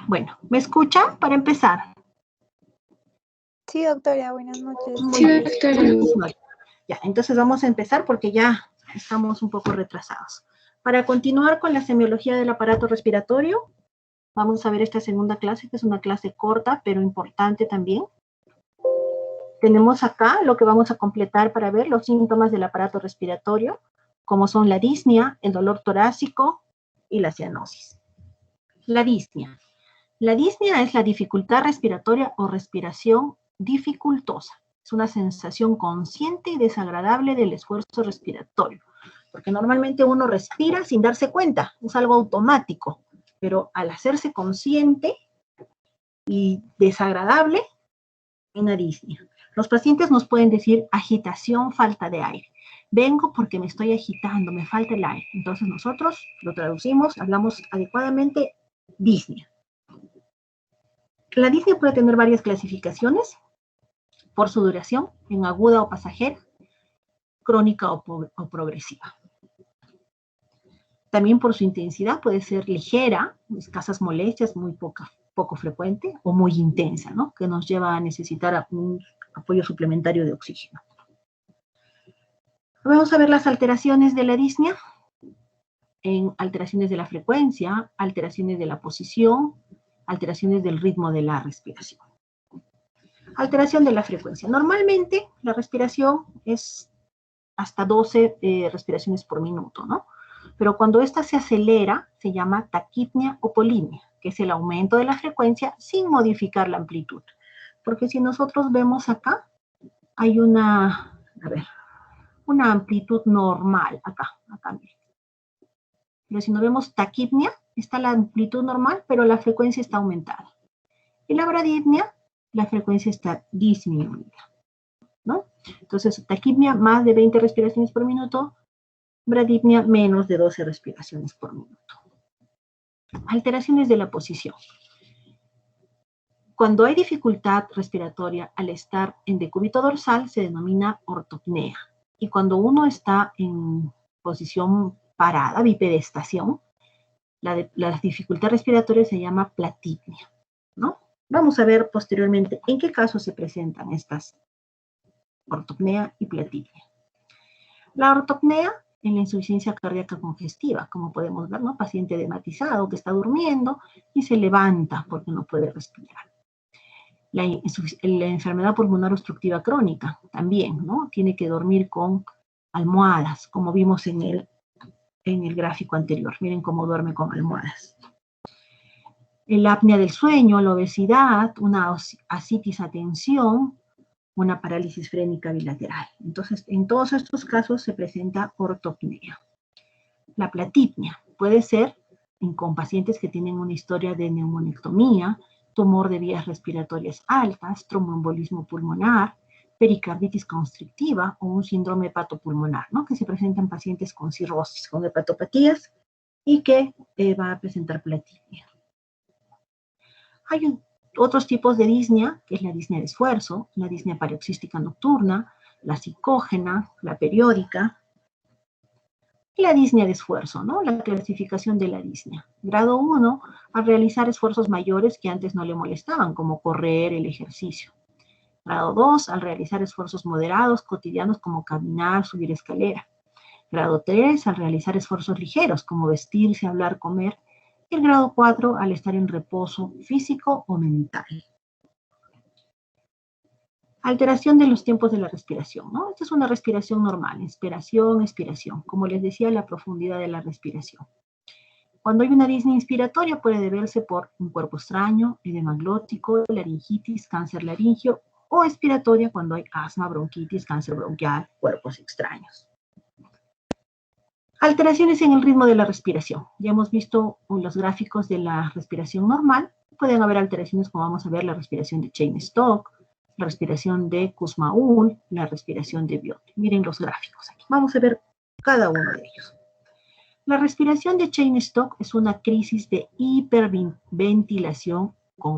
Bueno, ¿me escuchan para empezar? Sí, doctora, buenas noches. Sí, doctora. Ya, entonces vamos a empezar porque ya estamos un poco retrasados. Para continuar con la semiología del aparato respiratorio, vamos a ver esta segunda clase, que es una clase corta, pero importante también. Tenemos acá lo que vamos a completar para ver los síntomas del aparato respiratorio, como son la disnea, el dolor torácico y la cianosis. La disnea. La disnea es la dificultad respiratoria o respiración dificultosa. Es una sensación consciente y desagradable del esfuerzo respiratorio, porque normalmente uno respira sin darse cuenta, es algo automático, pero al hacerse consciente y desagradable, es una disnea. Los pacientes nos pueden decir agitación, falta de aire. Vengo porque me estoy agitando, me falta el aire. Entonces nosotros lo traducimos, hablamos adecuadamente, disnea. La disnea puede tener varias clasificaciones por su duración, en aguda o pasajera, crónica o progresiva. También por su intensidad puede ser ligera, escasas molestias, muy poco frecuente, o muy intensa, ¿no? Que nos lleva a necesitar un apoyo suplementario de oxígeno. Vamos a ver las alteraciones de la disnea, en alteraciones de la frecuencia, alteraciones de la posición, alteraciones del ritmo de la respiración. Alteración de la frecuencia. Normalmente la respiración es hasta 12 respiraciones por minuto, ¿no? Pero cuando esta se acelera, se llama taquipnea o polimnia, que es el aumento de la frecuencia sin modificar la amplitud. Porque si nosotros vemos acá, hay una amplitud normal, acá miren. Pero si no vemos taquipnea, está la amplitud normal, pero la frecuencia está aumentada. En la bradipnea, la frecuencia está disminuida, ¿no? Entonces, taquipnea, más de 20 respiraciones por minuto, bradipnea, menos de 12 respiraciones por minuto. Alteraciones de la posición. Cuando hay dificultad respiratoria al estar en decúbito dorsal, se denomina ortopnea. Y cuando uno está en posición parada, bipedestación, la dificultad respiratoria se llama platipnea, ¿no? Vamos a ver posteriormente en qué casos se presentan estas ortopnea y platipnea. La ortopnea en la insuficiencia cardíaca congestiva, como podemos ver, ¿no? Paciente edematizado que está durmiendo y se levanta porque no puede respirar. La enfermedad pulmonar obstructiva crónica también, ¿no? Tiene que dormir con almohadas, como vimos en el gráfico anterior. Miren cómo duerme con almohadas. La apnea del sueño, la obesidad, una ascitis a tensión, una parálisis frénica bilateral. Entonces, en todos estos casos se presenta ortopnea. La platipnea puede ser con pacientes que tienen una historia de neumonectomía, tumor de vías respiratorias altas, tromboembolismo pulmonar, pericarditis constrictiva o un síndrome hepatopulmonar, ¿no? Que se presentan en pacientes con cirrosis, con hepatopatías y que va a presentar platipnea. Hay otros tipos de disnea, que es la disnea de esfuerzo, la disnea paroxística nocturna, la psicógena, la periódica, y la disnea de esfuerzo, ¿no? La clasificación de la disnea. Grado 1, al realizar esfuerzos mayores que antes no le molestaban, como correr, el ejercicio. Grado 2, al realizar esfuerzos moderados, cotidianos, como caminar, subir escalera. Grado 3, al realizar esfuerzos ligeros, como vestirse, hablar, comer. Y el grado 4, al estar en reposo físico o mental. Alteración de los tiempos de la respiración, ¿no? Esta es una respiración normal, inspiración, expiración. Como les decía, la profundidad de la respiración. Cuando hay una disnea inspiratoria puede deberse por un cuerpo extraño, edema glótico, laringitis, cáncer laringio, o expiratoria cuando hay asma, bronquitis, cáncer bronquial, cuerpos extraños. Alteraciones en el ritmo de la respiración. Ya hemos visto los gráficos de la respiración normal. Pueden haber alteraciones como vamos a ver la respiración de Cheyne-Stokes, la respiración de Kussmaul, la respiración de Biot. Miren los gráficos aquí. Vamos a ver cada uno de ellos. La respiración de Cheyne-Stokes es una crisis de hiperventilación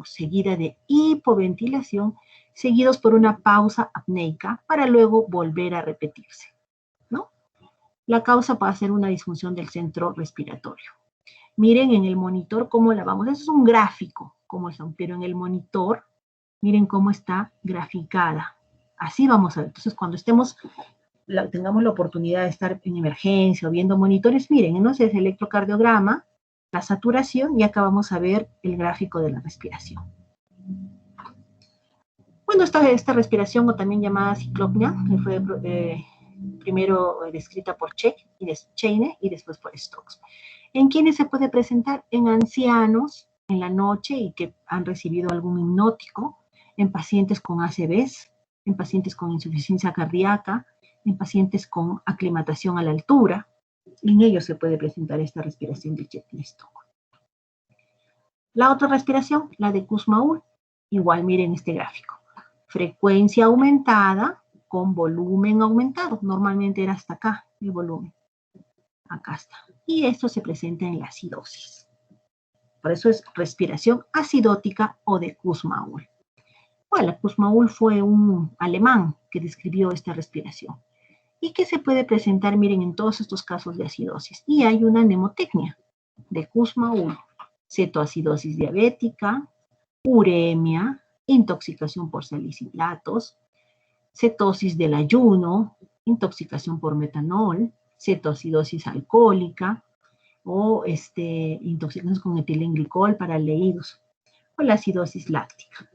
seguida de hipoventilación, seguidos por una pausa apneica para luego volver a repetirse, ¿no? La causa puede ser una disfunción del centro respiratorio. Miren en el monitor cómo la vamos. Eso es un gráfico cómo están, pero en el monitor, miren cómo está graficada. Así vamos a ver. Entonces, cuando tengamos la oportunidad de estar en emergencia o viendo monitores, miren, entonces el electrocardiograma, la saturación, y acá vamos a ver el gráfico de la respiración. Bueno, esta respiración, o también llamada ciclopnia, que fue primero descrita por Cheine y después por Stokes. ¿En quiénes se puede presentar? En ancianos, en la noche y que han recibido algún hipnótico, en pacientes con ACVs, en pacientes con insuficiencia cardíaca, en pacientes con aclimatación a la altura. En ellos se puede presentar esta respiración de Cheine-Stokes. La otra respiración, la de Kussmaul, igual miren este gráfico. Frecuencia aumentada con volumen aumentado. Normalmente era hasta acá el volumen. Acá está. Y esto se presenta en la acidosis. Por eso es respiración acidótica o de Kussmaul. Bueno, Kussmaul fue un alemán que describió esta respiración. Y que se puede presentar, miren, en todos estos casos de acidosis. Y hay una mnemotecnia de Kussmaul. Cetoacidosis diabética, uremia, intoxicación por salicilatos, cetosis del ayuno, intoxicación por metanol, cetoacidosis alcohólica o intoxicación con etilenglicol para aldehídos o la acidosis láctica.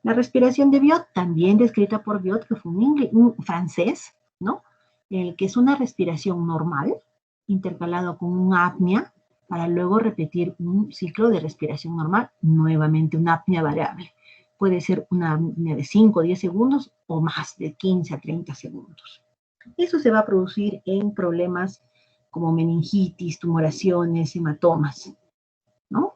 La respiración de Biot, también descrita por Biot, que fue un francés, ¿no? Que es una respiración normal, intercalado con una apnea, para luego repetir un ciclo de respiración normal, nuevamente una apnea variable. Puede ser una apnea de 5 o 10 segundos o más, de 15 a 30 segundos. Eso se va a producir en problemas como meningitis, tumoraciones, hematomas, ¿no?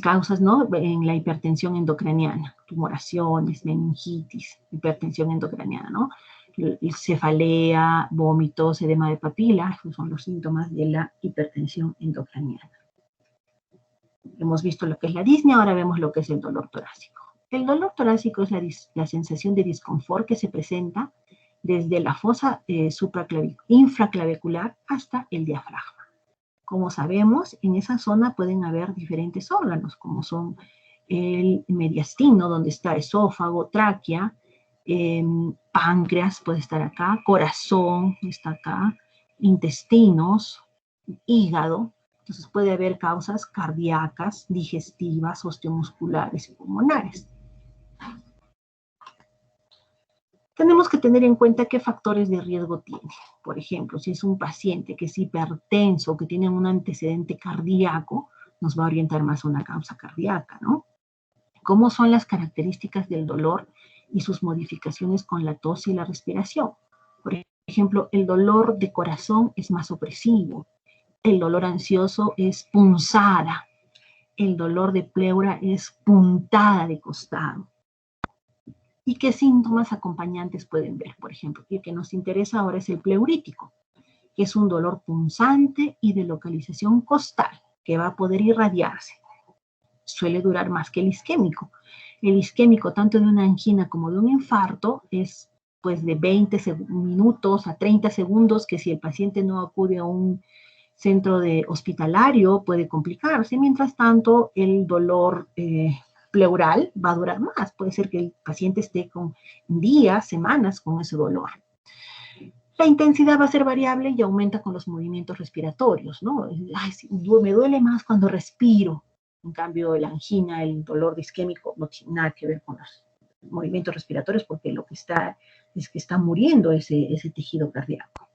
Causas, ¿no? En la hipertensión endocraniana, tumoraciones, meningitis, hipertensión endocraniana, ¿no? Cefalea, vómitos, edema de papila, esos son los síntomas de la hipertensión endocraniana. Hemos visto lo que es la disnea, ahora vemos lo que es el dolor torácico. El dolor torácico es la sensación de disconfort que se presenta desde la fosa infraclavicular hasta el diafragma. Como sabemos, en esa zona pueden haber diferentes órganos, como son el mediastino, donde está esófago, tráquea, páncreas puede estar acá, corazón está acá, intestinos, hígado. Entonces puede haber causas cardíacas, digestivas, osteomusculares y pulmonares. Tenemos que tener en cuenta qué factores de riesgo tiene. Por ejemplo, si es un paciente que es hipertenso, que tiene un antecedente cardíaco, nos va a orientar más a una causa cardíaca, ¿no? ¿Cómo son las características del dolor y sus modificaciones con la tos y la respiración? Por ejemplo, el dolor de corazón es más opresivo, el dolor ansioso es punzada, el dolor de pleura es puntada de costado. ¿Y qué síntomas acompañantes pueden ver? Por ejemplo, el que nos interesa ahora es el pleurítico, que es un dolor punzante y de localización costal, que va a poder irradiarse. Suele durar más que el isquémico. El isquémico, tanto de una angina como de un infarto, es pues de 20 minutos a 30 segundos, que si el paciente no acude a un centro hospitalario puede complicarse. Mientras tanto, el dolor pleural va a durar más. Puede ser que el paciente esté con días, semanas con ese dolor. La intensidad va a ser variable y aumenta con los movimientos respiratorios, ¿no? Ay, me duele más cuando respiro. En cambio, la angina, el dolor isquémico no tiene nada que ver con los movimientos respiratorios porque lo que está es que está muriendo ese tejido cardíaco.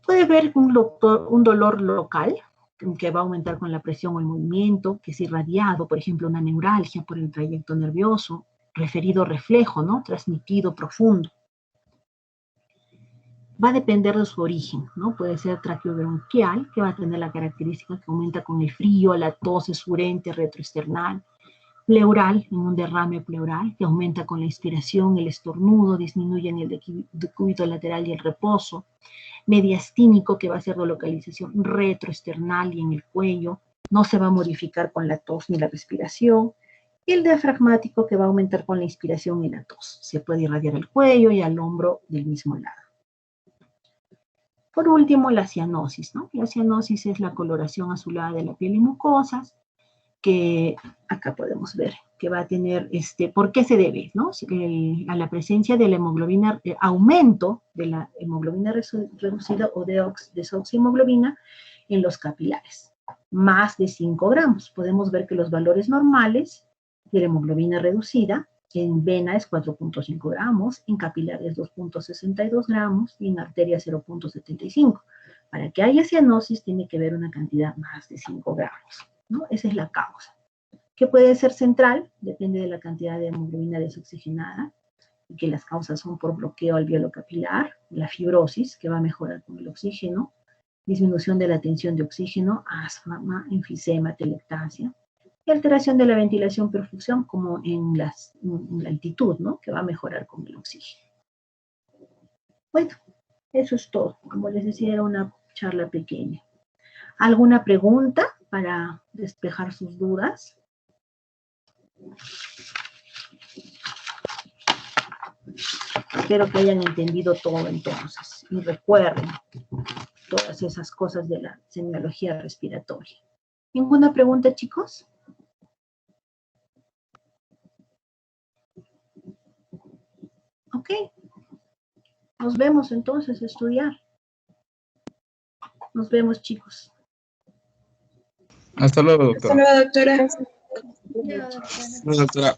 Puede haber un dolor local que va a aumentar con la presión o el movimiento, que es irradiado, por ejemplo, una neuralgia por el trayecto nervioso, referido reflejo, ¿no? Transmitido profundo. Va a depender de su origen, ¿no? Puede ser traqueobronquial, que va a tener la característica que aumenta con el frío, la tos esfurente, retroesternal. Pleural, en un derrame pleural, que aumenta con la inspiración, el estornudo, disminuye en el decúbito lateral y el reposo. Mediastínico, que va a ser de localización retroesternal y en el cuello, no se va a modificar con la tos ni la respiración. Y el diafragmático, que va a aumentar con la inspiración y la tos. Se puede irradiar al cuello y al hombro del mismo lado. Por último, la cianosis, ¿no? La cianosis es la coloración azulada de la piel y mucosas, que acá podemos ver que va a tener, ¿por qué se debe? ¿No? A la presencia de la hemoglobina, aumento de la hemoglobina reducida o desoxihemoglobina en los capilares, más de 5 gramos. Podemos ver que los valores normales de la hemoglobina reducida en vena es 4.5 gramos, en capilares 2.62 gramos y en arteria 0.75. Para que haya cianosis tiene que haber una cantidad más de 5 gramos, ¿no? Esa es la causa. Que puede ser central, depende de la cantidad de hemoglobina desoxigenada, y que las causas son por bloqueo alveolo capilar, la fibrosis, que va a mejorar con el oxígeno, disminución de la tensión de oxígeno, asma, enfisema, telectasia, y alteración de la ventilación-perfusión, como en la altitud, ¿no? Que va a mejorar con el oxígeno. Bueno, eso es todo. Como les decía, era una charla pequeña. ¿Alguna pregunta para despejar sus dudas? Espero que hayan entendido todo entonces y recuerden todas esas cosas de la semiología respiratoria. ¿Ninguna pregunta, chicos? Ok. Nos vemos entonces a estudiar. Nos vemos, chicos. Hasta luego, doctora. Hasta luego, doctora. Gracias. Hasta luego, doctora.